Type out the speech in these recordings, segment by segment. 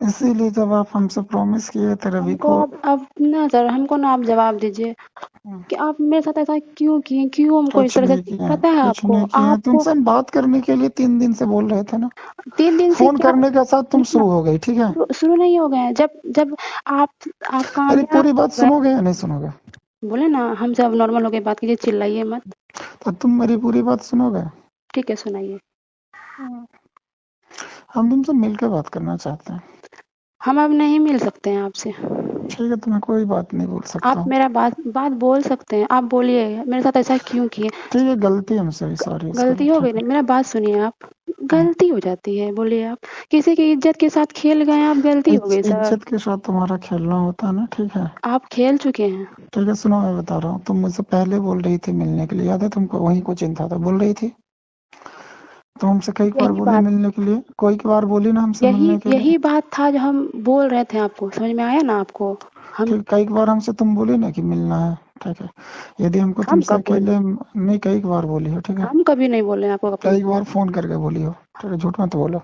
इसीलिए जब आप हमसे प्रॉमिस किए थे रवि हमको को। अब ना सर, हमको ना आप जवाब दीजिए हम्म, कि आप मेरे साथ ऐसा क्यों किए, क्यों हमको इस कुछ तरह से। नहीं किए हैं, पता है कुछ आपको, नहीं किए हैं, आपको तुमसे हम बात करने के लिए 3 दिन से बोल रहे थे ना। 3 दिन से फोन क्या। करने के साथ तुम सुनिए ना, शुरू हो गई, ठीक है। शुरू नहीं हो गए हैं। जब जब आप अरे कामयाब पूरी हो बात गए, सुनोगे या नहीं सुनोगे? बोले ना हमसे अब नॉर्मल होके बात कीजिए, चिल्लाइए मत। तो तुम मेरी पूरी बात सुनोगे? ठीक है, सुनाइए। हम तुमसे मिलकर बात करना चाहते हैं। हम अब नहीं मिल सकते हैं आपसे। ठीक है, तुम्हें कोई बात नहीं बोल सकता आप हूँ। मेरा बात बात बोल सकते हैं, आप बोलिए मेरे साथ ऐसा क्यों किए। ठीक है, गलती हमसे, सॉरी इसके गलती लिए, हो ठीक गई है। ना, मेरा बात सुनिए आप। हम्म। गलती हो जाती है, बोलिए आप। किसी की इज्जत के साथ खेल गए आप, गलती हो गई सर। इज्जत के साथ तुम्हारा खेलना होता है ना, ठीक है। आप खेल चुके हैं। ठीक है, सुनो मैं बता रहा हूँ, तुम मुझसे पहले बोल रही थी मिलने के लिए, याद है तुमको? वही कुछ चिंता था, बोल रही थी। तुम हमसे कई बार यही बोली बात मिलने के लिए, कोई बार बोली ना हमसे यही मिलने के लिए। यही बात था जो हम बोल रहे थे आपको, समझ में आया ना आपको। हम ठीक, कई बार हमसे तुम बोली ना कि मिलना है, ठीक है। यदि हमको हम तुमसे कब बोले? अकेले नहीं, कई बार बोली हो, ठीक है। हम कभी नहीं बोले हैं आपको अपने। कई बार फोन करके बोली हो, ठीक है, झूठ मत बोलो।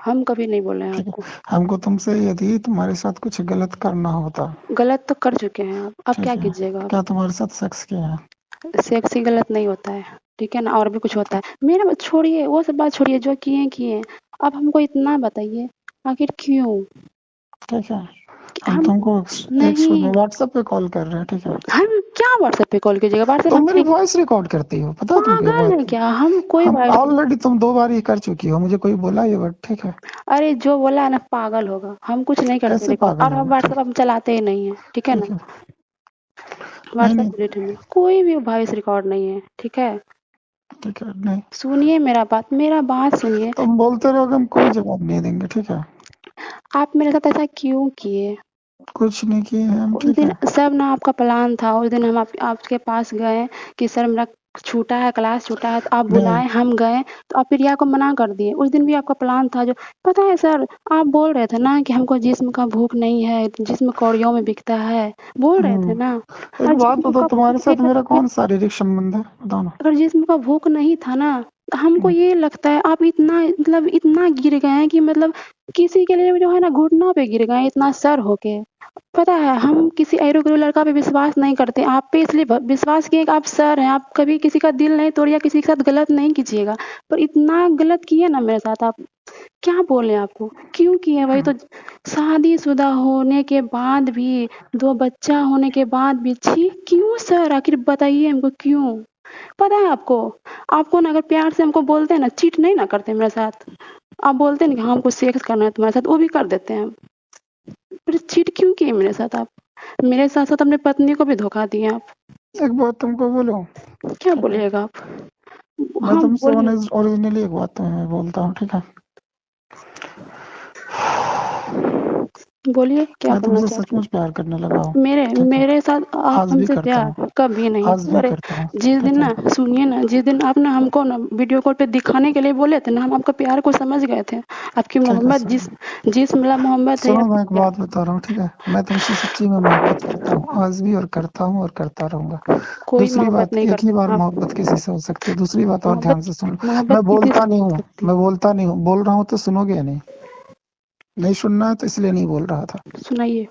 हम कभी नहीं बोले हैं ठीक है, आपको। हमको तुमसे यदि तुम्हारे साथ कुछ गलत करना होता, गलत तो कर चुके हैं आप। अब ठीक क्या है, कीजिएगा क्या तुम्हारे साथ सेक्स किया है? आप। सेक्सी गलत नहीं होता है, ठीक है ना, और भी कुछ होता है। मेरा बात छोड़िए, वो सब बात छोड़िए, जो किए किए। अब हमको इतना बताइए, आखिर क्यों। ठीक है, हम हम तुमको एक नहीं, व्हाट्सएप पे कॉल कर रहे हैं, ठीक है। हम क्या व्हाट्सएप पे कॉल कीजिएगा, व्हाट्सएप तुम हम मेरी नहीं। वॉइस रिकॉर्ड करती हो, पता है तुमको ये पागल है बात? क्या, हम कोई हम बात। ऑलरेडी, तुम 2 बार ये कर चुकी हो, मुझे कोई बोला ये बात, ठीक है। अरे जो बोला है ना, पागल होगा। हम कुछ नहीं करते कैसे रिकॉर्ड, पागल और हम होगा? ठीक, व्हाट्सएप हम चलाते ही नहीं है, ठीक है ना। ठीक है। नहीं व्हाट्सएप नहीं, डिलीट है, कोई भी वॉइस रिकॉर्ड नहीं है, ठीक है। ठीक है, नहीं। सुनिए मेरा बात सुनिए। तुम बोलते रहोगे, हम कोई जवाब नहीं देंगे, ठीक है। आप मेरे साथ ऐसा क्यों किए। कुछ नहीं किए हैं हम, उस ठीक दिन है। सब ना आपका प्लान था, उस दिन हम आपके पास गए कि सर मेरा छूटा है, क्लास छूटा है, तो आप नहीं, बुलाए, हम गए। तो आप प्रिया को मना कर दिए। उस दिन भी आपका प्लान था जो, पता है सर, आप बोल रहे थे ना कि हमको जिस्म का भूख नहीं है, जिस्म कौड़ियों में बिकता है, बोल रहे थे ना। एक और बात जिस्म बताओ, का तुम्हारे भूख साथ मेरा कौन शारीरिक संबंध है, बताओ ना। अगर जिस्म का भूख नहीं था ना, तो हमको हम्म, ये लगता है आप इतना, मतलब इतना गिर गए हैं कि मतलब किसी के लिए जो है ना घुटनों पे गिर गए हैं, इतना सर होके। पता है हम किसी एरो गिरो लड़का पे विश्वास नहीं करते, आप पे इसलिए विश्वास किए कि आप सर हैं, आप कभी किसी का दिल नहीं तोड़िए, किसी के साथ गलत नहीं कीजिएगा। पर इतना गलत किए ना मेरे साथ आप, क्या बोले आपको, क्यों किए। वही तो, शादीशुदा होने के बाद भी, 2 बच्चा होने के बाद भी, छी क्यों सर, आखिर बताइए हमको क्यों। पता है आपको, आपको ना अगर प्यार से हमको बोलते हैं ना, चीट नहीं ना करते मेरे साथ। आप बोलते हैं ना कि हाँ हमको सेक्स करना है तुम्हारे साथ, वो भी कर देते हैं हम। फिर चीट क्यों किए मेरे साथ आप। मेरे साथ साथ अपनी पत्नी को भी धोखा दिए आप। एक बात तुमको बोलो, क्या ठीक है। बोलिएगा आप। मैं हाँ तुमसे बोलिए। ओरिजिनली एक बात तुम्हें बोलता हूँ, ठीक है। बोलिए क्या मैं बोलना तुमसे चाहते सचमुच प्यार करने लगा हूँ, हैं। मेरे ठीक है। मेरे साथ आप आज भी हमसे करता हूँ, प्यार कभी नहीं। आज भी अरे करता हूँ, जिस दिन ठीक है। ना, सुनिए ना, जिस दिन आप ना हमको ना वीडियो कॉल पे दिखाने के लिए बोले थे ना, हम आपका प्यार को समझ गए थे। आपकी ठीक है, मोहब्बत जिस जिस मतलब मोहब्बत है सुनो आपकी मैं एक प्यार। बात बता रहा हूँ, ठीक है। मैं तुमसे सच्ची में मोहब्बत करता हूँ, आज भी, और करता हूँ और करता रहूंगा। कोई दूसरी मोहब्बत बात, नहीं एक ही करते बार आप। मोहब्बत किसी से हो सकती है, दूसरी बात और ध्यान मोहब्बत से सुन लो। मोहब्बत किसी से नहीं हो सकती। मैं बोलता नहीं हूँ, बोल रहा हूँ तो सुनोगे या नहीं? नहीं सुनना है तो इसलिए नहीं बोल रहा था। सुनाइए।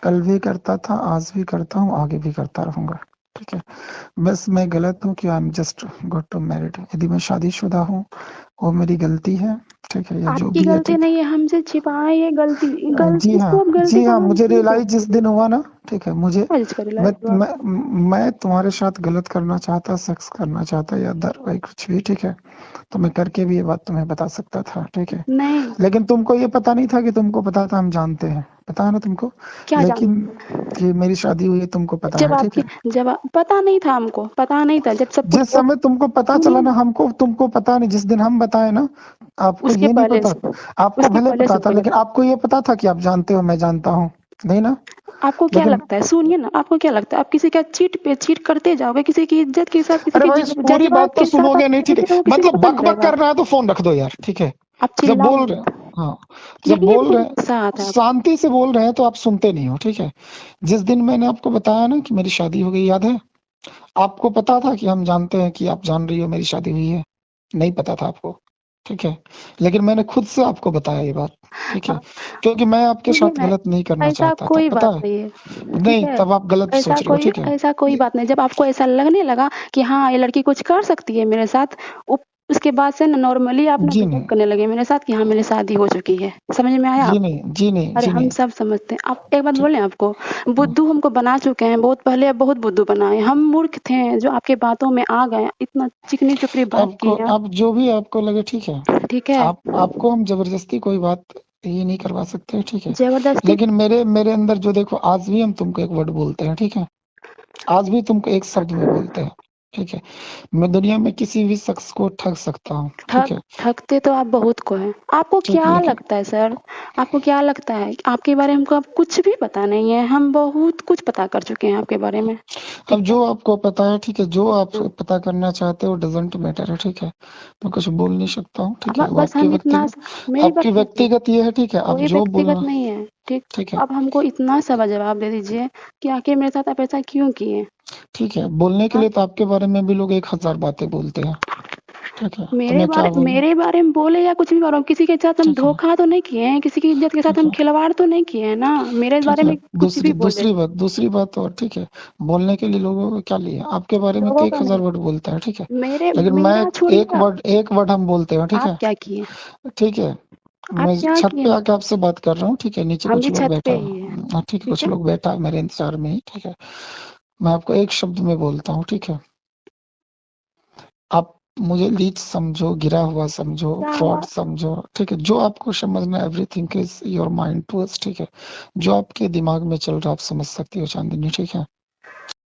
कल भी करता था, आज भी करता हूँ, आगे भी करता रहूंगा, ठीक है। बस मैं गलत हूँ कि I am just got to married, यदि मैं शादीशुदा हूँ वो मेरी गलती है, ठीक है, या जो आपकी भी है, गलती ठीक नहीं है, हमसे छिपाए ये गलती। है। जी हाँ, इसको आप गलती जी को हाँ, हम मुझे क्यों रियलाइज बोलते जिस दिन हुआ ना, ठीक है, मुझे, हैं। इसका मैं रिलायंस हुआ। मैं मैं तुम्हारे साथ गलत करना चाहता, सेक्स करना चाहता या अदर भाई कुछ भी, ठीक है, तो मैं करके भी ये बात तुम्हें बता सकता था, ठीक है। नहीं, लेकिन तुमको ये पता नहीं था, कि तुमको पता था हम जानते हैं, पता है ना तुमको। क्या लेकिन जानते हैं। कि मेरी शादी हुई है तुमको पता जब है, ठीक आपकी, है। जब पता नहीं था, हमको पता नहीं था, जब सब कुछ जिस हो। समय तुमको पता सुनिए चला ना, ना, हमको तुमको पता नहीं, जिस दिन हम बताए ना, आपको उसके ये नहीं पहले पता। से, आपको उसके भले पहले पता से था, बोले लेकिन थे। आपको ये पता था कि आप जानते हो, मैं जानता हूँ, नहीं ना। आपको क्या लेकिन लगता है, सुनिए ना, आपको क्या लगता है, आप किसी का चीट पे चीट करते जाओगे, किसी की इज्जत के साथ, किसी अरे के भाई, पूरी बात जज्बात तो के साथ आप सुनोगे नहीं, ठीक चलेंगे है। तो वो किसी को मतलब पता नहीं बक बक चलेगा। करना है तो फोन रख दो यार, ठीक है। आप जब चिल्लाओ बोल रहे, मत। हाँ, जब यही बोल हमको रहे गुस्सा हैं आता है। शांति से बोल रहे हैं तो आप सुनते नहीं हो, ठीक है। जिस दिन मैंने आपको बताया ना कि मेरी शादी हो गई, याद है? आपको पता था कि हम जानते हैं कि आप जान रही हो मेरी शादी हुई है? नहीं पता था आपको? ठीक है, लेकिन मैंने खुद से आपको बताया ये बात, ठीक है, क्योंकि मैं आपके ठीक है साथ मैं गलत नहीं करना ऐसा चाहता था, कोई पता बात है? नहीं है, ठीक नहीं, है? तब आप गलत सोच रहे हो, ठीक है? ऐसा कोई बात नहीं, जब आपको ऐसा लगने लगा कि हाँ, ये लड़की कुछ कर सकती है मेरे साथ, उ उसके बाद से ना नॉर्मली आप ना जी बिहेव नहीं, करने लगे मेरे साथ कि हाँ, मेरी शादी हो चुकी है। समझ में आया जी आपको? नहीं, जी नहीं, अरे जी हम नहीं, सब समझते हैं। आप एक बात ठीक। बोलें आपको, हुँ, बुद्धू हमको बना चुके हैं, बहुत पहले अब बहुत बुद्धू बनाए हैं। हम मूर्ख थे जो आपकी बातों में आ गए, इतना चिकनी-चुपड़ी बात आपको किए आप, आप जो भी आपको लगे, ठीक है। ठीक है? आपको हम ज़बरदस्ती कोई बात ये नहीं करवा सकते, ठीक है? ज़बरदस्ती लेकिन मेरे मेरे अंदर जो देखो, आज भी हम तुमको एक वर्ड बोलते हैं, ठीक है? आज भी तुमको एक शब्द में बोलते हैं, ठीक है? मैं दुनिया में किसी भी शख्स को ठग सकता हूँ, ठीक ठग है? ठगते तो आप बहुत को हैं। आपको ठीक, क्या लेकिन लगता है सर? आपको क्या लगता है? आपके बारे में हमको अब कुछ भी पता नहीं है। हम बहुत कुछ पता कर चुके हैं आपके बारे में, ठीक अब है? जो आपको पता है, ठीक है, जो आप हाँ, पता करना चाहते हो डज़न्ट मैटर है, ठीक है? मैं कुछ बोल नहीं सकता हूँ, ठीक है? अब वो बस हम इतना स मेरी बात आपकी सुनिए, व्यक्तिगत ये है, ठीक है? आप कोई जो व्यक्तिगत बोलना, नहीं है, ठीक? ठीक है? अब हमको इतना सा जवाब दे दीजिए कि आखिर मेरे साथ आप ऐसा क्यों किए? ठीक है, बोलने के हाँ? लिए तो आपके बारे में भी लोग 1000 बातें बोलते हैं, ठीक है? तो मैं क्या बोलूँ? मेरे बारे में बोले या कुछ भी बोलो, किसी के साथ हम ठीक है, धोखा तो नहीं किए हैं, किसी की इज़्ज़त के साथ ठीक हम है, खिलवाड़ तो नहीं किए हैं ना, मेरे ठीक बारे है। में कुछ भी बोले। दूसरी बात और, ठीक है, बोलने के लिए लोगों को क्या लिए? आपके बारे में तो लोगों का 1000 नहीं, वर्ड बोलते हैं, ठीक है? मेरे लेकिन मैं मेरा छोड़िए आप, एक वर्ड हम बोलते हैं, ठीक आप है? क्या किए? ठीक है, आप मैं क्या छत पे किए? आके आपसे बात कर रहा हूँ, ठीक है? नीचे हम कुछ भी लोग छत पे बैठा ही हैं, ठीक है, ठीक कुछ है? लोग बैठा है मेरे इंतज़ार में ही, ठीक है? मैं आपको एक शब्द में बोलता हूँ, ठीक है? आप मुझे लीच समझो, गिरा हुआ समझो, क्या हुआ? फ्रॉड समझो, ठीक है? जो आपको समझना है, everything is your mind tools, ठीक है? जो आपके दिमाग में चल रहा है आप समझ सकती हो चांदनी, ठीक है?